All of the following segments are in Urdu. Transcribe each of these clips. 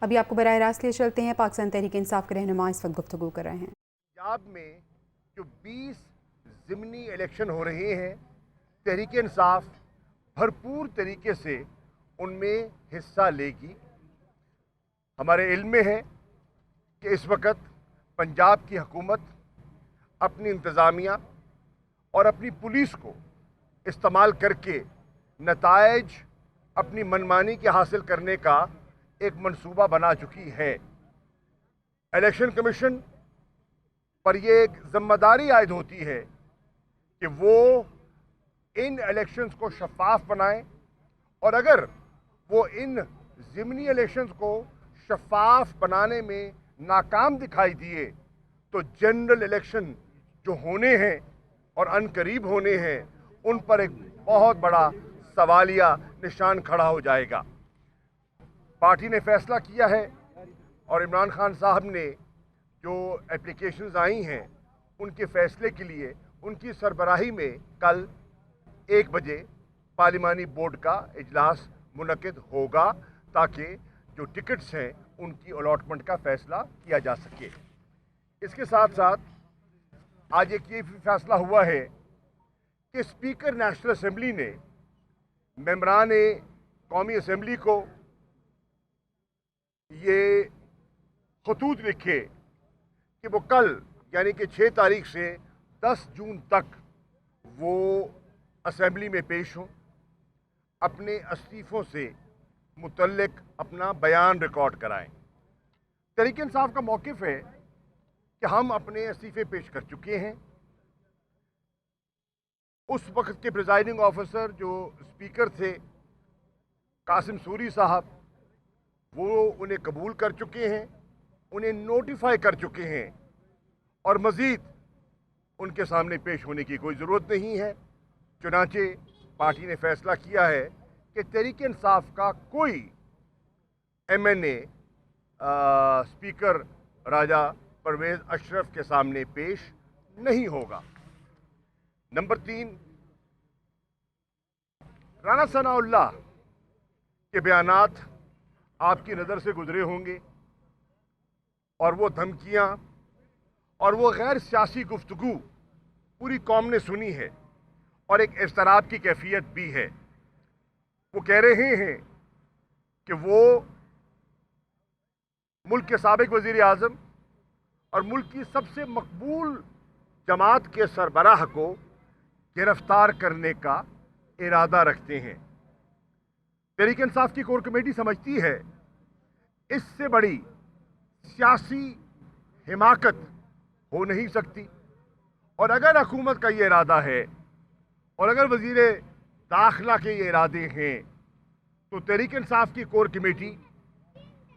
ابھی آپ کو براہ راست لے چلتے ہیں، پاکستان تحریک انصاف کے رہنما اس وقت گفتگو کر رہے ہیں۔ پنجاب میں جو 20 ضمنی الیکشن ہو رہے ہیں، تحریک انصاف بھرپور طریقے سے ان میں حصہ لے گی۔ ہمارے علم میں ہے کہ اس وقت پنجاب کی حکومت اپنی انتظامیہ اور اپنی پولیس کو استعمال کر کے نتائج اپنی منمانی کے حاصل کرنے کا ایک منصوبہ بنا چکی ہے۔ الیکشن کمیشن پر یہ ایک ذمہ داری عائد ہوتی ہے کہ وہ ان الیکشنز کو شفاف بنائیں، اور اگر وہ ان ضمنی الیکشنز کو شفاف بنانے میں ناکام دکھائی دیے تو جنرل الیکشن جو ہونے ہیں اور ان قریب ہونے ہیں ان پر ایک بہت بڑا سوالیہ نشان کھڑا ہو جائے گا۔ پارٹی نے فیصلہ کیا ہے اور عمران خان صاحب نے جو اپلیکیشنز آئی ہیں ان کے فیصلے کے لیے ان کی سربراہی میں کل 1 بجے پارلیمانی بورڈ کا اجلاس منعقد ہوگا تاکہ جو ٹکٹس ہیں ان کی الاٹمنٹ کا فیصلہ کیا جا سکے۔ اس کے ساتھ ساتھ آج ایک یہ فیصلہ ہوا ہے کہ اسپیکر نیشنل اسمبلی نے ممبران قومی اسمبلی کو یہ خطوط لکھے کہ وہ کل یعنی کہ 6 تاریخ سے 10 جون تک وہ اسمبلی میں پیش ہوں، اپنے استعفوں سے متعلق اپنا بیان ریکارڈ کرائیں۔ تحریک انصاف کا موقف ہے کہ ہم اپنے استعفے پیش کر چکے ہیں۔ اس وقت کے پریزائڈنگ آفیسر جو اسپیکر تھے قاسم سوری صاحب، وہ انہیں قبول کر چکے ہیں، انہیں نوٹیفائی کر چکے ہیں، اور مزید ان کے سامنے پیش ہونے کی کوئی ضرورت نہیں ہے۔ چنانچہ پارٹی نے فیصلہ کیا ہے کہ تحریک انصاف کا کوئی ایم این اے اسپیکر راجہ پرویز اشرف کے سامنے پیش نہیں ہوگا۔ نمبر 3، رانا ثناء اللہ کے بیانات آپ کی نظر سے گزرے ہوں گے، اور وہ دھمکیاں اور وہ غیر سیاسی گفتگو پوری قوم نے سنی ہے، اور ایک اضطراب کی کیفیت بھی ہے۔ وہ کہہ رہے ہیں کہ وہ ملک کے سابق وزیر اعظم اور ملک کی سب سے مقبول جماعت کے سربراہ کو گرفتار کرنے کا ارادہ رکھتے ہیں۔ تحریک انصاف کی کور کمیٹی سمجھتی ہے اس سے بڑی سیاسی حماقت ہو نہیں سکتی، اور اگر حکومت کا یہ ارادہ ہے اور اگر وزیر داخلہ کے یہ ارادے ہیں تو تحریک انصاف کی کور کمیٹی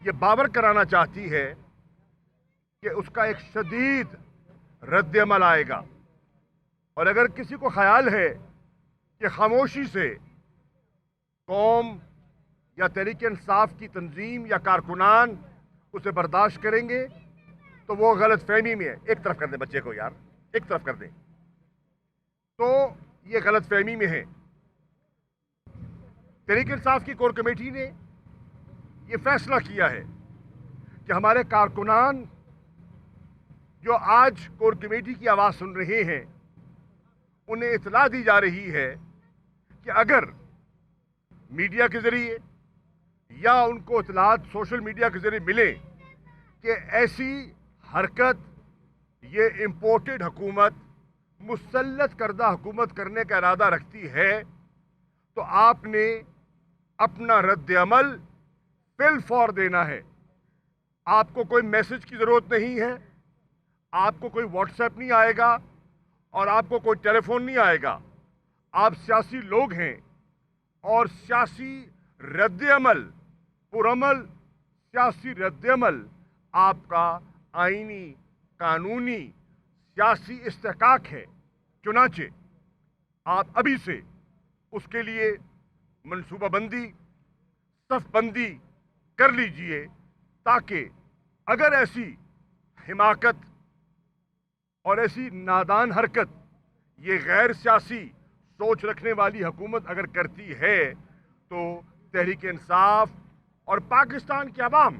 یہ باور کرانا چاہتی ہے کہ اس کا ایک شدید رد عمل آئے گا، اور اگر کسی کو خیال ہے کہ خاموشی سے قوم یا تحریک انصاف کی تنظیم یا کارکنان اسے برداشت کریں گے تو وہ غلط فہمی میں ہے۔ ایک طرف کر دیں بچے کو یار، ایک طرف کر دیں، تو یہ غلط فہمی میں ہے۔ تحریک انصاف کی کور کمیٹی نے یہ فیصلہ کیا ہے کہ ہمارے کارکنان جو آج کور کمیٹی کی آواز سن رہے ہیں انہیں اطلاع دی جا رہی ہے کہ اگر میڈیا کے ذریعے یا ان کو اطلاعات سوشل میڈیا کے ذریعے ملے کہ ایسی حرکت یہ امپورٹڈ حکومت، مسلط کردہ حکومت کرنے کا ارادہ رکھتی ہے، تو آپ نے اپنا رد عمل فی الفور دینا ہے۔ آپ کو کوئی میسج کی ضرورت نہیں ہے، آپ کو کوئی واٹس ایپ نہیں آئے گا، اور آپ کو کوئی ٹیلی فون نہیں آئے گا۔ آپ سیاسی لوگ ہیں، اور سیاسی رد عمل، پرعمل سیاسی رد عمل آپ کا آئینی، قانونی، سیاسی استحقاق ہے۔ چنانچہ آپ ابھی سے اس کے لیے منصوبہ بندی، صف بندی کر لیجئے، تاکہ اگر ایسی حماقت اور ایسی نادان حرکت یہ غیر سیاسی سوچ رکھنے والی حکومت اگر کرتی ہے تو تحریک انصاف اور پاکستان کے عوام